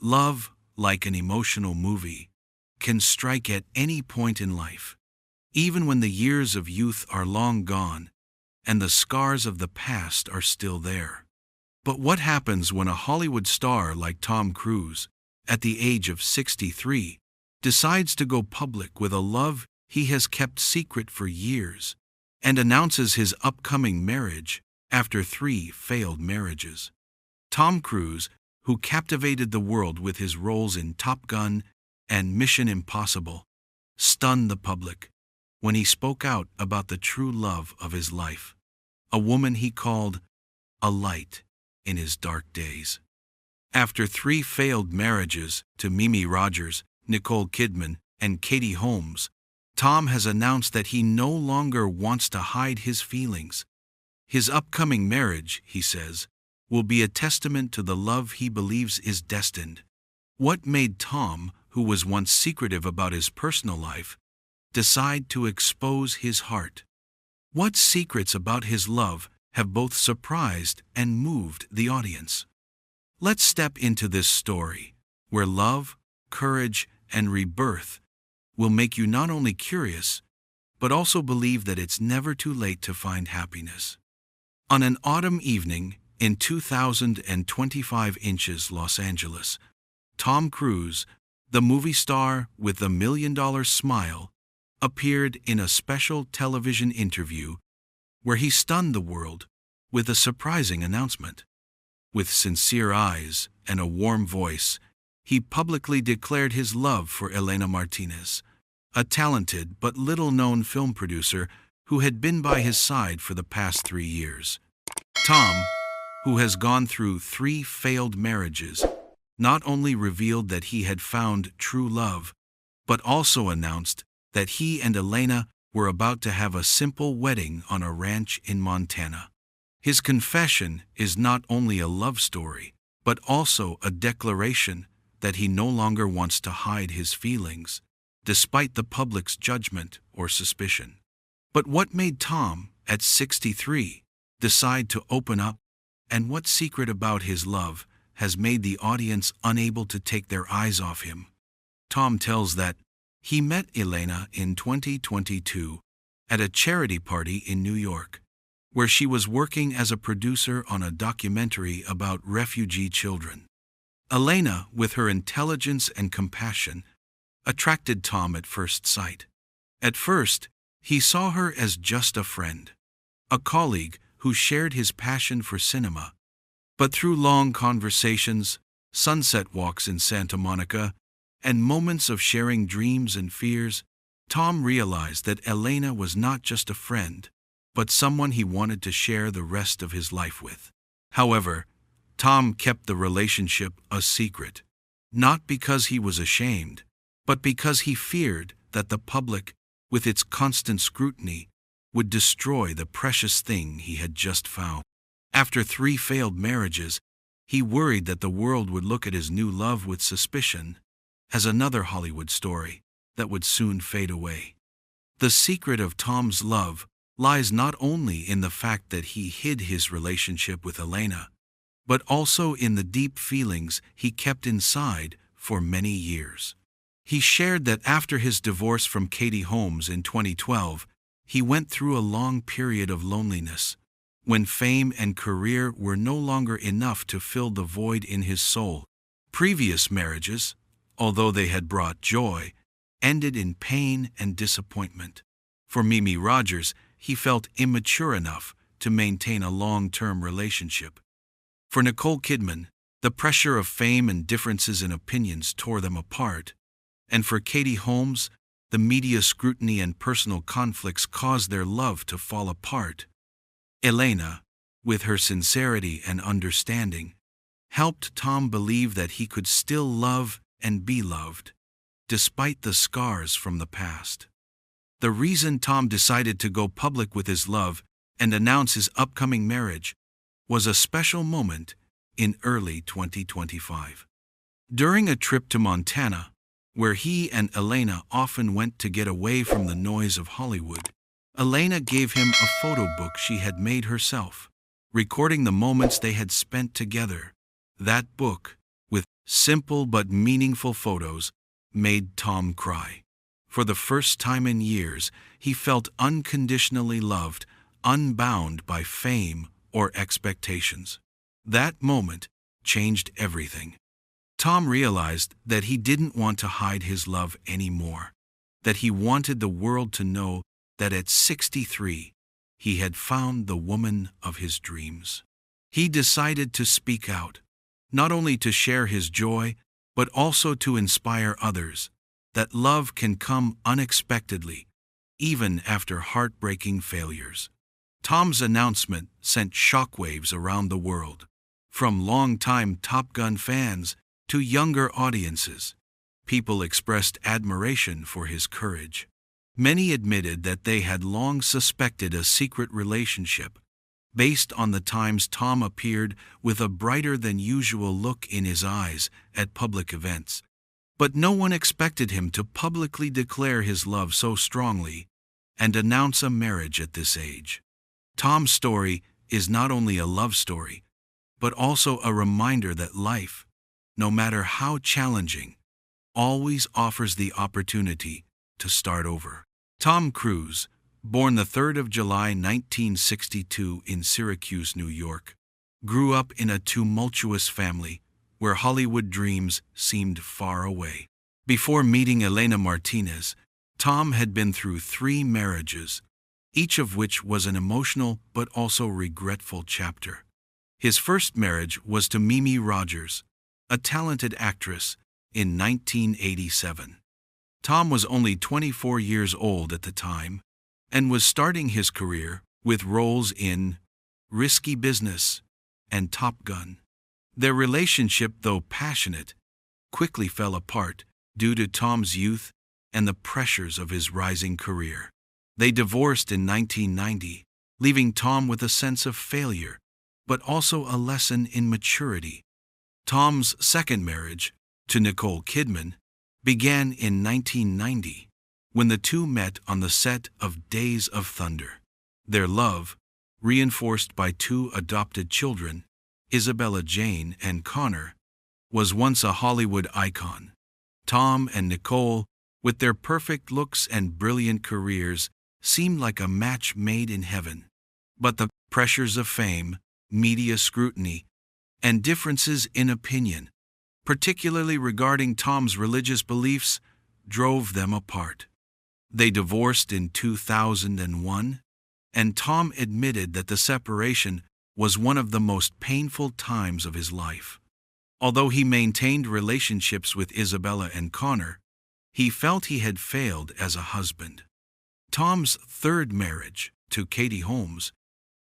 Love, like an emotional movie, can strike at any point in life, even when the years of youth are long gone and the scars of the past are still there. But what happens when a Hollywood star like Tom Cruise, at the age of 63, decides to go public with a love he has kept secret for years and announces his upcoming marriage after 3 failed marriages? Tom Cruise, who captivated the world with his roles in Top Gun and Mission Impossible, stunned the public when he spoke out about the true love of his life, a woman he called a light in his dark days. After 3 failed marriages to Mimi Rogers, Nicole Kidman, and Katie Holmes, Tom has announced that he no longer wants to hide his feelings. His upcoming marriage, he says, will be a testament to the love he believes is destined. What made Tom, who was once secretive about his personal life, decide to expose his heart? What secrets about his love have both surprised and moved the audience? Let's step into this story, where love, courage, and rebirth will make you not only curious, but also believe that it's never too late to find happiness. On an autumn evening in 2025 Los Angeles, Tom Cruise, the movie star with the $1 million smile, appeared in a special television interview where he stunned the world with a surprising announcement. With sincere eyes and a warm voice, he publicly declared his love for Elena Martinez, a talented but little-known film producer who had been by his side for the past 3 years. Tom, who has gone through 3 failed marriages, not only revealed that he had found true love, but also announced that he and Elena were about to have a simple wedding on a ranch in Montana. His confession is not only a love story, but also a declaration that he no longer wants to hide his feelings, despite the public's judgment or suspicion. But what made Tom, at 63, decide to open up, and what secret about his love has made the audience unable to take their eyes off him? Tom tells that he met Elena in 2022 at a charity party in New York, where she was working as a producer on a documentary about refugee children. Elena, with her intelligence and compassion, attracted Tom at first sight. At first, he saw her as just a friend, a colleague who shared his passion for cinema. But through long conversations, sunset walks in Santa Monica, and moments of sharing dreams and fears, Tom realized that Elena was not just a friend, but someone he wanted to share the rest of his life with. However, Tom kept the relationship a secret, not because he was ashamed, but because he feared that the public, with its constant scrutiny, would destroy the precious thing he had just found. After 3 failed marriages, he worried that the world would look at his new love with suspicion, as another Hollywood story that would soon fade away. The secret of Tom's love lies not only in the fact that he hid his relationship with Elena, but also in the deep feelings he kept inside for many years. He shared that after his divorce from Katie Holmes in 2012, he went through a long period of loneliness, when fame and career were no longer enough to fill the void in his soul. Previous marriages, although they had brought joy, ended in pain and disappointment. For Mimi Rogers, he felt immature enough to maintain a long-term relationship. For Nicole Kidman, the pressure of fame and differences in opinions tore them apart. And for Katie Holmes, the media scrutiny and personal conflicts caused their love to fall apart. Elena, with her sincerity and understanding, helped Tom believe that he could still love and be loved, despite the scars from the past. The reason Tom decided to go public with his love and announce his upcoming marriage was a special moment in early 2025. During a trip to Montana, where he and Elena often went to get away from the noise of Hollywood, Elena gave him a photo book she had made herself, recording the moments they had spent together. That book, with Simple but meaningful photos made Tom cry. For the first time in years, he felt unconditionally loved, unbound by fame or expectations. That moment changed everything. Tom realized that he didn't want to hide his love anymore, that he wanted the world to know that at 63, he had found the woman of his dreams. He decided to speak out, not only to share his joy, but also to inspire others, that love can come unexpectedly, even after heartbreaking failures. Tom's announcement sent shockwaves around the world, from longtime Top Gun fans to younger audiences. People expressed admiration for his courage. Many admitted that they had long suspected a secret relationship, based on the times Tom appeared with a brighter-than-usual look in his eyes at public events. But no one expected him to publicly declare his love so strongly and announce a marriage at this age. Tom's story is not only a love story, but also a reminder that life, no matter how challenging, always offers the opportunity to start over. Tom Cruise, born the 3rd of July 1962 in Syracuse, New York, grew up in a tumultuous family where Hollywood dreams seemed far away. Before meeting Elena Martinez, Tom had been through 3 marriages, each of which was an emotional but also regretful chapter. His first marriage was to Mimi Rogers, a talented actress, in 1987. Tom was only 24 years old at the time and was starting his career with roles in Risky Business and Top Gun. Their relationship, though passionate, quickly fell apart due to Tom's youth and the pressures of his rising career. They divorced in 1990, leaving Tom with a sense of failure, but also a lesson in maturity. Tom's second marriage, to Nicole Kidman, began in 1990, when the two met on the set of Days of Thunder. Their love, reinforced by 2 adopted children, Isabella Jane and Connor, was once a Hollywood icon. Tom and Nicole, with their perfect looks and brilliant careers, seemed like a match made in heaven. But the pressures of fame, media scrutiny, and differences in opinion, particularly regarding Tom's religious beliefs, drove them apart. They divorced in 2001, and Tom admitted that the separation was one of the most painful times of his life. Although he maintained relationships with Isabella and Connor, he felt he had failed as a husband. Tom's third marriage, to Katie Holmes,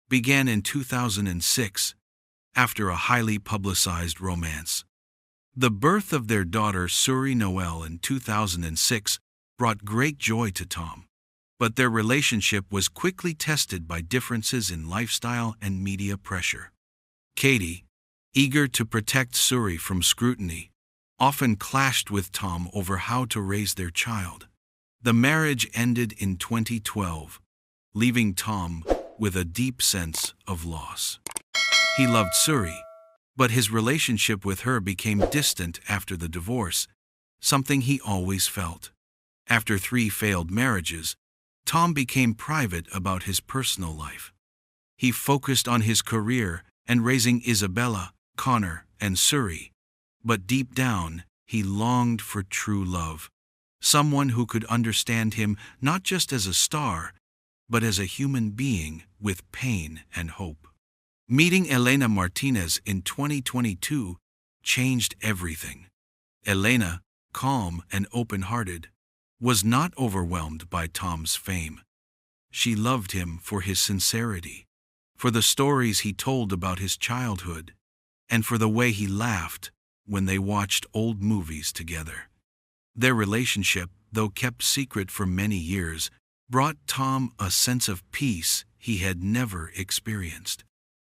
began in 2006, after a highly publicized romance. The birth of their daughter Suri Noel in 2006 brought great joy to Tom, but their relationship was quickly tested by differences in lifestyle and media pressure. Katie, eager to protect Suri from scrutiny, often clashed with Tom over how to raise their child. The marriage ended in 2012, leaving Tom with a deep sense of loss. He loved Suri, but his relationship with her became distant after the divorce, something he always felt. After 3 failed marriages, Tom became private about his personal life. He focused on his career and raising Isabella, Connor, and Suri, but deep down, he longed for true love, someone who could understand him not just as a star, but as a human being with pain and hope. Meeting Elena Martinez in 2022 changed everything. Elena, calm and open-hearted, was not overwhelmed by Tom's fame. She loved him for his sincerity, for the stories he told about his childhood, and for the way he laughed when they watched old movies together. Their relationship, though kept secret for many years, brought Tom a sense of peace he had never experienced.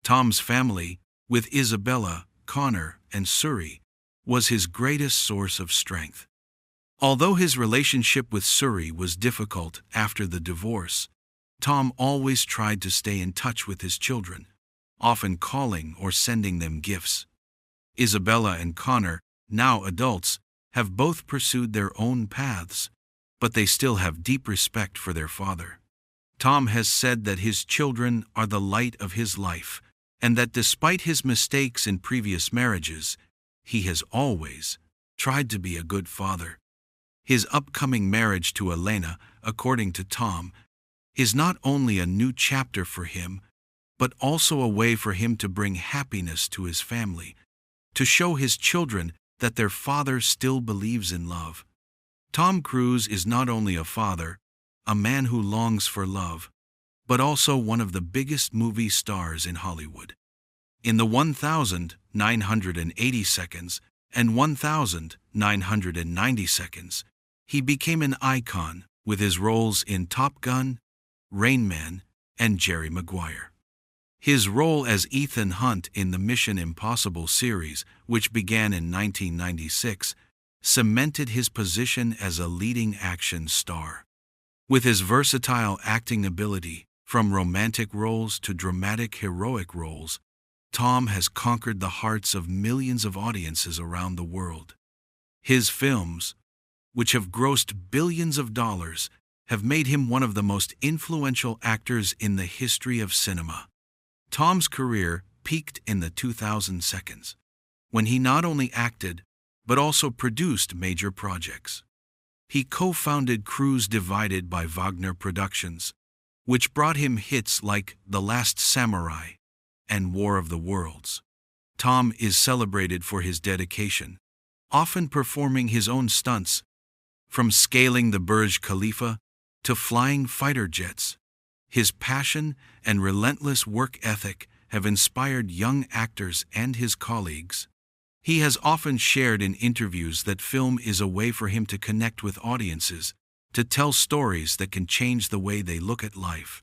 Tom's family, with Isabella, Connor, and Suri, was his greatest source of strength. Although his relationship with Suri was difficult after the divorce, Tom always tried to stay in touch with his children, often calling or sending them gifts. Isabella and Connor now adults, have both pursued their own paths, but they still have deep respect for their father. Tom has said that his children are the light of his life, and that despite his mistakes in previous marriages, he has always tried to be a good father. His upcoming marriage to Elena, according to Tom, is not only a new chapter for him, but also a way for him to bring happiness to his family, to show his children that their father still believes in love. Tom Cruise is not only a father, a man who longs for love, but also one of the biggest movie stars in Hollywood. In the 1,980 seconds and 1,990 seconds, he became an icon with his roles in Top Gun, Rain Man, and Jerry Maguire. His role as Ethan Hunt in the Mission Impossible series, which began in 1996, cemented his position as a leading action star. With his versatile acting ability, from romantic roles to dramatic heroic roles, Tom has conquered the hearts of millions of audiences around the world. His films, which have grossed billions of dollars, have made him one of the most influential actors in the history of cinema. Tom's career peaked in the 2000 seconds, when he not only acted, but also produced major projects. He co-founded Cruise Divided by Wagner Productions, which brought him hits like The Last Samurai and War of the Worlds. Tom is celebrated for his dedication, often performing his own stunts, from scaling the Burj Khalifa to flying fighter jets. His passion and relentless work ethic have inspired young actors and his colleagues. He has often shared in interviews that film is a way for him to connect with audiences, to tell stories that can change the way they look at life.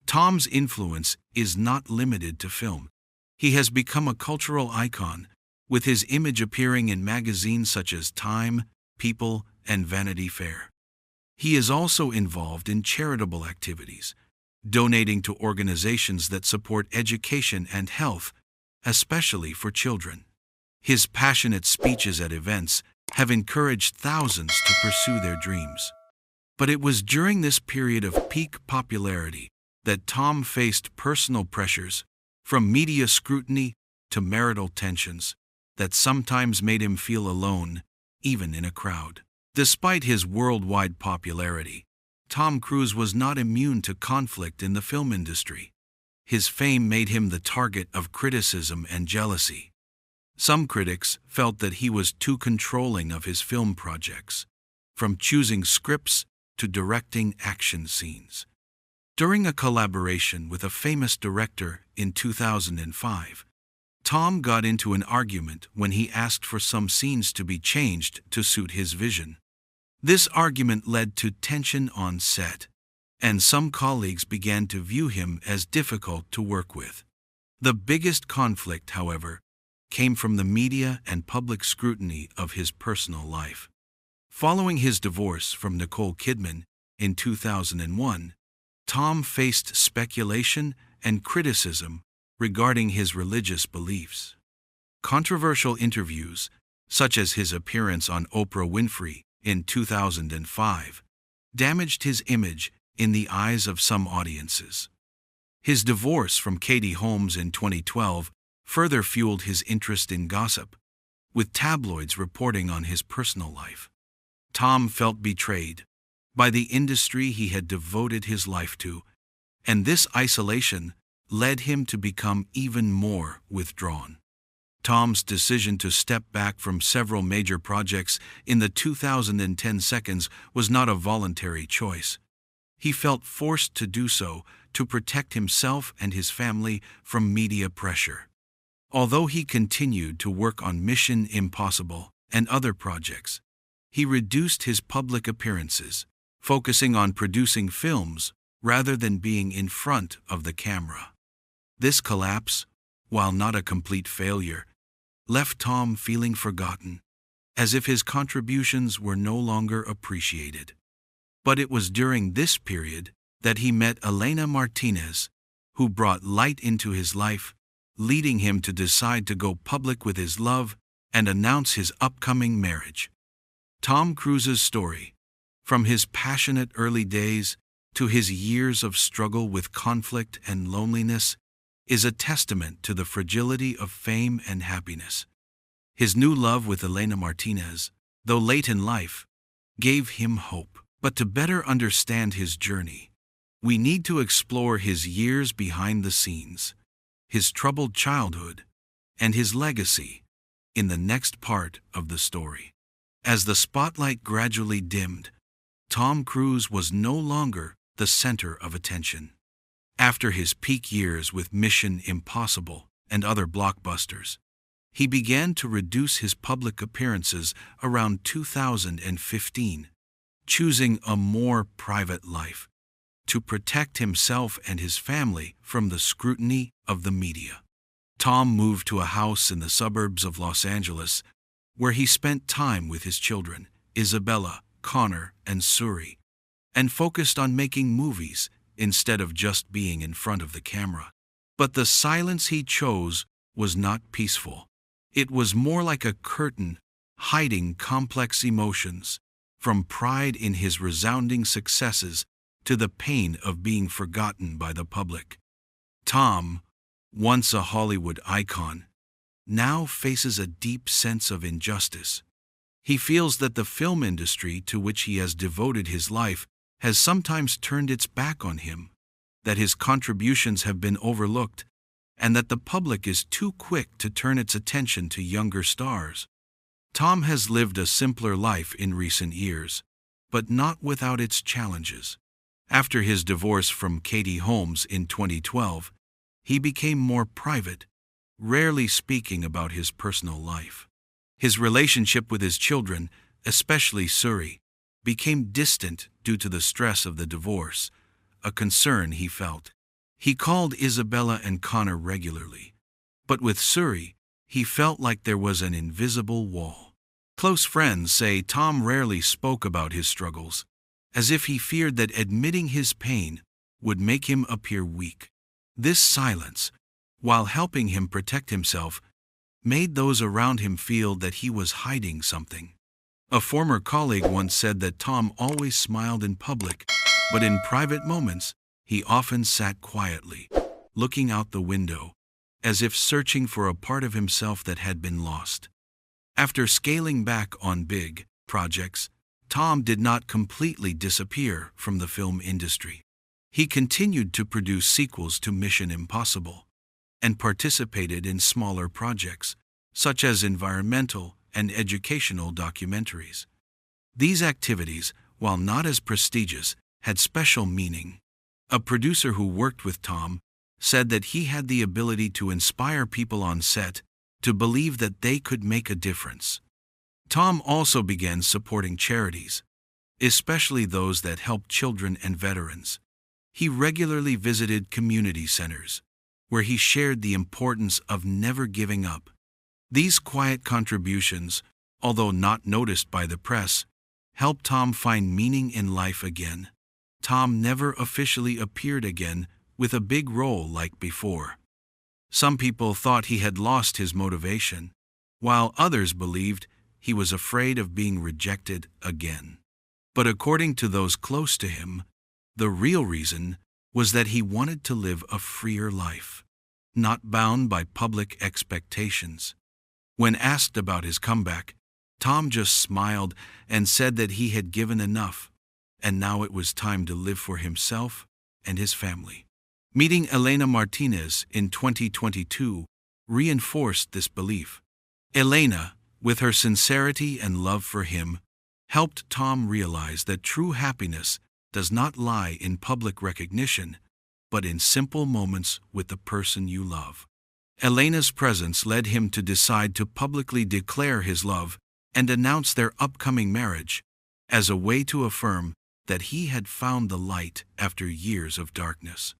Tom's influence is not limited to film. He has become a cultural icon, with his image appearing in magazines such as Time, People, and Vanity Fair. He is also involved in charitable activities, donating to organizations that support education and health, especially for children. His passionate speeches at events have encouraged thousands to pursue their dreams. But it was during this period of peak popularity that Tom faced personal pressures, from media scrutiny to marital tensions, that sometimes made him feel alone, even in a crowd. Despite his worldwide popularity, Tom Cruise was not immune to conflict in the film industry. His fame made him the target of criticism and jealousy. Some critics felt that he was too controlling of his film projects, from choosing scripts to directing action scenes. During a collaboration with a famous director in 2005, Tom got into an argument when he asked for some scenes to be changed to suit his vision. This argument led to tension on set, and some colleagues began to view him as difficult to work with. The biggest conflict, however, came from the media and public scrutiny of his personal life. Following his divorce from Nicole Kidman in 2001, Tom faced speculation and criticism regarding his religious beliefs. Controversial interviews, such as his appearance on Oprah Winfrey in 2005, damaged his image in the eyes of some audiences. His divorce from Katie Holmes in 2012 further fueled his interest in gossip, with tabloids reporting on his personal life. Tom felt betrayed by the industry he had devoted his life to, and this isolation led him to become even more withdrawn. Tom's decision to step back from several major projects in the 2010 seconds was not a voluntary choice. He felt forced to do so to protect himself and his family from media pressure. Although he continued to work on Mission Impossible and other projects, he reduced his public appearances, focusing on producing films rather than being in front of the camera. This collapse, while not a complete failure, left Tom feeling forgotten, as if his contributions were no longer appreciated. But it was during this period that he met Elena Martinez, who brought light into his life, leading him to decide to go public with his love and announce his upcoming marriage. Tom Cruise's story, from his passionate early days to his years of struggle with conflict and loneliness, is a testament to the fragility of fame and happiness. His new love with Elena Martinez, though late in life, gave him hope. But to better understand his journey, we need to explore his years behind the scenes, his troubled childhood, and his legacy in the next part of the story. As the spotlight gradually dimmed, Tom Cruise was no longer the center of attention. After his peak years with Mission Impossible and other blockbusters, he began to reduce his public appearances around 2015, choosing a more private life to protect himself and his family from the scrutiny of the media. Tom moved to a house in the suburbs of Los Angeles, where he spent time with his children, Isabella, Connor, and Suri, and focused on making movies instead of just being in front of the camera. But the silence he chose was not peaceful. It was more like a curtain hiding complex emotions, from pride in his resounding successes to the pain of being forgotten by the public. Tom, once a Hollywood icon, now faces a deep sense of injustice. He feels that the film industry to which he has devoted his life has sometimes turned its back on him, that his contributions have been overlooked, and that the public is too quick to turn its attention to younger stars. Tom has lived a simpler life in recent years, but not without its challenges. After his divorce from Katie Holmes in 2012, he became more private, rarely speaking about his personal life. His relationship with his children, especially Suri, became distant due to the stress of the divorce, a concern he felt. He called Isabella and Connor regularly, but with Suri, he felt like there was an invisible wall. Close friends say Tom rarely spoke about his struggles, as if he feared that admitting his pain would make him appear weak. This silence, while helping him protect himself, made those around him feel that he was hiding something. A former colleague once said that Tom always smiled in public, but in private moments, he often sat quietly, looking out the window, as if searching for a part of himself that had been lost. After scaling back on big projects, Tom did not completely disappear from the film industry. He continued to produce sequels to Mission Impossible and participated in smaller projects, such as environmental and educational documentaries. These activities, while not as prestigious, had special meaning. A producer who worked with Tom said that he had the ability to inspire people on set to believe that they could make a difference. Tom also began supporting charities, especially those that help children and veterans. He regularly visited community centers, where he shared the importance of never giving up. These quiet contributions, although not noticed by the press, helped Tom find meaning in life again. Tom never officially appeared again with a big role like before. Some people thought he had lost his motivation, while others believed he was afraid of being rejected again. But according to those close to him, the real reason was that he wanted to live a freer life, not bound by public expectations. When asked about his comeback, Tom just smiled and said that he had given enough, and now it was time to live for himself and his family. Meeting Elena Martinez in 2022 reinforced this belief. Elena, with her sincerity and love for him, helped Tom realize that true happiness does not lie in public recognition, but in simple moments with the person you love. Elena's presence led him to decide to publicly declare his love and announce their upcoming marriage as a way to affirm that he had found the light after years of darkness.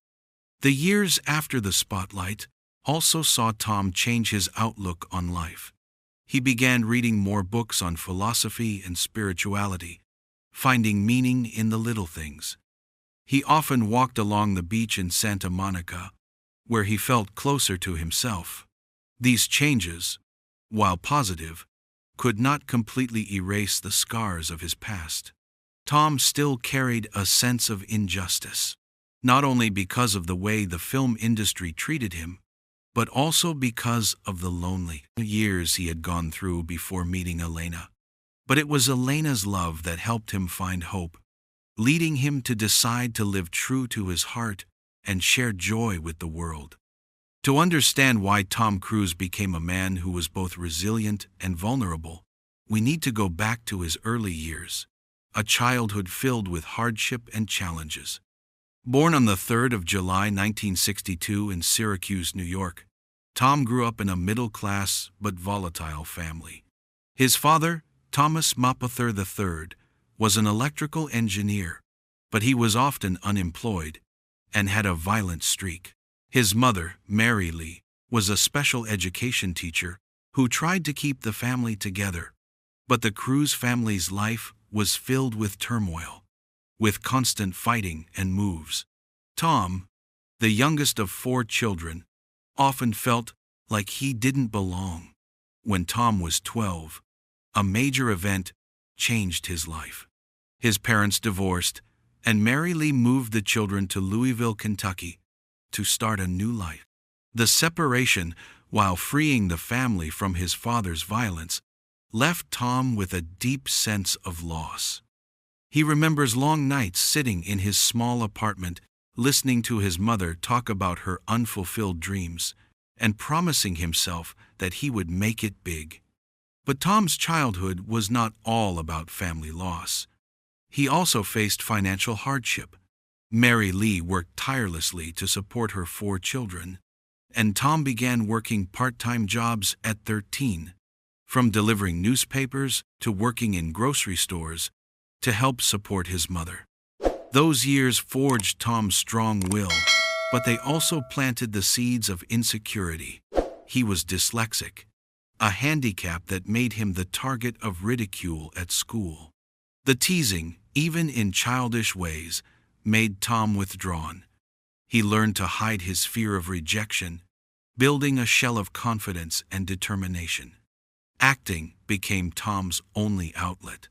The years after the spotlight also saw Tom change his outlook on life. He began reading more books on philosophy and spirituality, finding meaning in the little things. He often walked along the beach in Santa Monica, where he felt closer to himself. These changes, while positive, could not completely erase the scars of his past. Tom still carried a sense of injustice, not only because of the way the film industry treated him, but also because of the lonely years he had gone through before meeting Elena. But it was Elena's love that helped him find hope, leading him to decide to live true to his heart and share joy with the world. To understand why Tom Cruise became a man who was both resilient and vulnerable, we need to go back to his early years, a childhood filled with hardship and challenges. Born on the 3rd of July 1962 in Syracuse, New York, Tom grew up in a middle-class but volatile family. His father, Cruise Mapother III, was an electrical engineer, but he was often unemployed and had a violent streak. His mother, Mary Lee, was a special education teacher who tried to keep the family together, but the Cruise family's life was filled with turmoil, with constant fighting and moves. Tom, the youngest of 4 children, often felt like he didn't belong. When Tom was 12, a major event changed his life. His parents divorced, and Mary Lee moved the children to Louisville, Kentucky, to start a new life. The separation, while freeing the family from his father's violence, left Tom with a deep sense of loss. He remembers long nights sitting in his small apartment, listening to his mother talk about her unfulfilled dreams, and promising himself that he would make it big. But Tom's childhood was not all about family loss. He also faced financial hardship. Mary Lee worked tirelessly to support her 4 children, and Tom began working part-time jobs at 13, from delivering newspapers to working in grocery stores to help support his mother. Those years forged Tom's strong will, but they also planted the seeds of insecurity. He was dyslexic, a handicap that made him the target of ridicule at school. The teasing, even in childish ways, made Tom withdrawn. He learned to hide his fear of rejection, building a shell of confidence and determination. Acting became Tom's only outlet.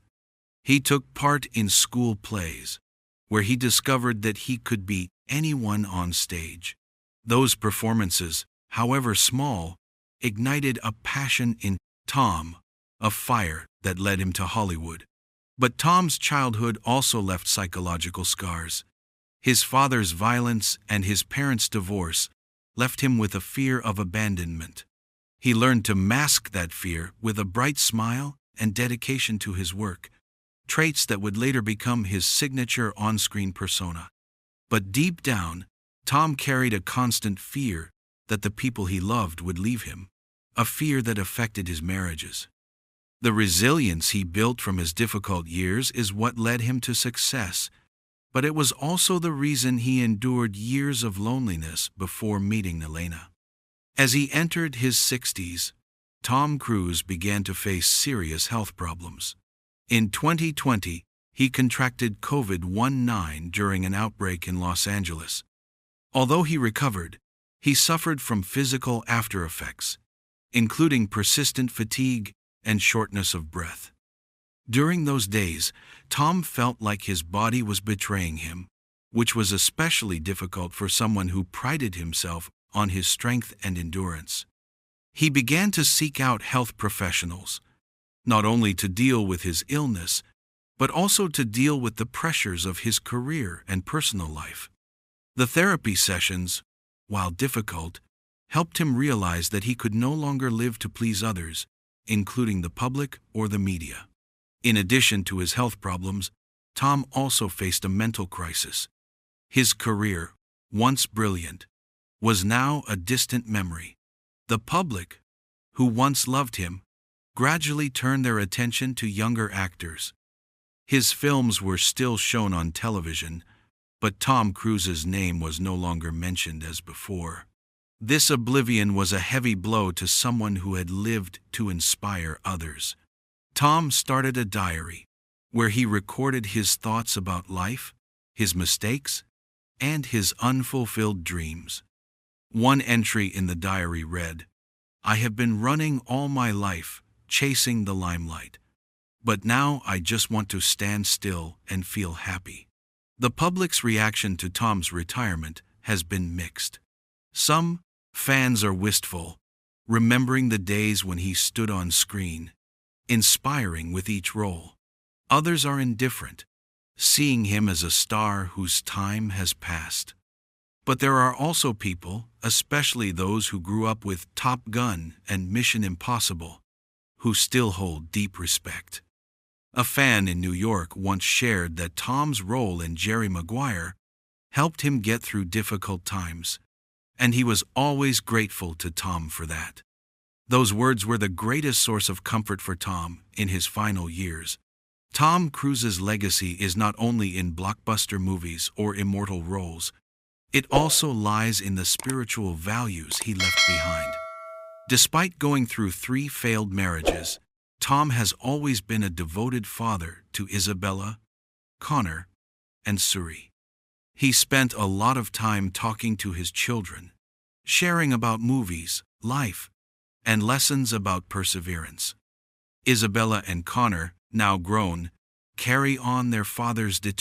He took part in school plays, where he discovered that he could beat anyone on stage. Those performances, however small, ignited a passion in Tom, a fire that led him to Hollywood. But Tom's childhood also left psychological scars. His father's violence and his parents' divorce left him with a fear of abandonment. He learned to mask that fear with a bright smile and dedication to his work, traits that would later become his signature on-screen persona. But deep down, Tom carried a constant fear that the people he loved would leave him, a fear that affected his marriages. The resilience he built from his difficult years is what led him to success, but it was also the reason he endured years of loneliness before meeting Elena. As he entered his 60s, Tom Cruise began to face serious health problems. In 2020, he contracted COVID-19 during an outbreak in Los Angeles. Although he recovered, he suffered from physical aftereffects, including persistent fatigue and shortness of breath. During those days, Tom felt like his body was betraying him, which was especially difficult for someone who prided himself on his strength and endurance. He began to seek out health professionals, not only to deal with his illness, but also to deal with the pressures of his career and personal life. The therapy sessions, while difficult, helped him realize that he could no longer live to please others, including the public or the media. In addition to his health problems, Tom also faced a mental crisis. His career, once brilliant, was now a distant memory. The public, who once loved him, gradually turned their attention to younger actors. His films were still shown on television, but Tom Cruise's name was no longer mentioned as before. This oblivion was a heavy blow to someone who had lived to inspire others. Tom started a diary, where he recorded his thoughts about life, his mistakes, and his unfulfilled dreams. One entry in the diary read, I have been running all my life, chasing the limelight. But now I just want to stand still and feel happy. The public's reaction to Tom's retirement has been mixed. Some fans are wistful, remembering the days when he stood on screen, inspiring with each role. Others are indifferent, seeing him as a star whose time has passed. But there are also people, especially those who grew up with Top Gun and Mission Impossible, who still hold deep respect. A fan in New York once shared that Tom's role in Jerry Maguire helped him get through difficult times, and he was always grateful to Tom for that. Those words were the greatest source of comfort for Tom in his final years. Tom Cruise's legacy is not only in blockbuster movies or immortal roles, it also lies in the spiritual values he left behind. Despite going through 3 failed marriages, Tom has always been a devoted father to Isabella, Connor, and Suri. He spent a lot of time talking to his children, sharing about movies, life, and lessons about perseverance. Isabella and Connor, now grown, carry on their father's determination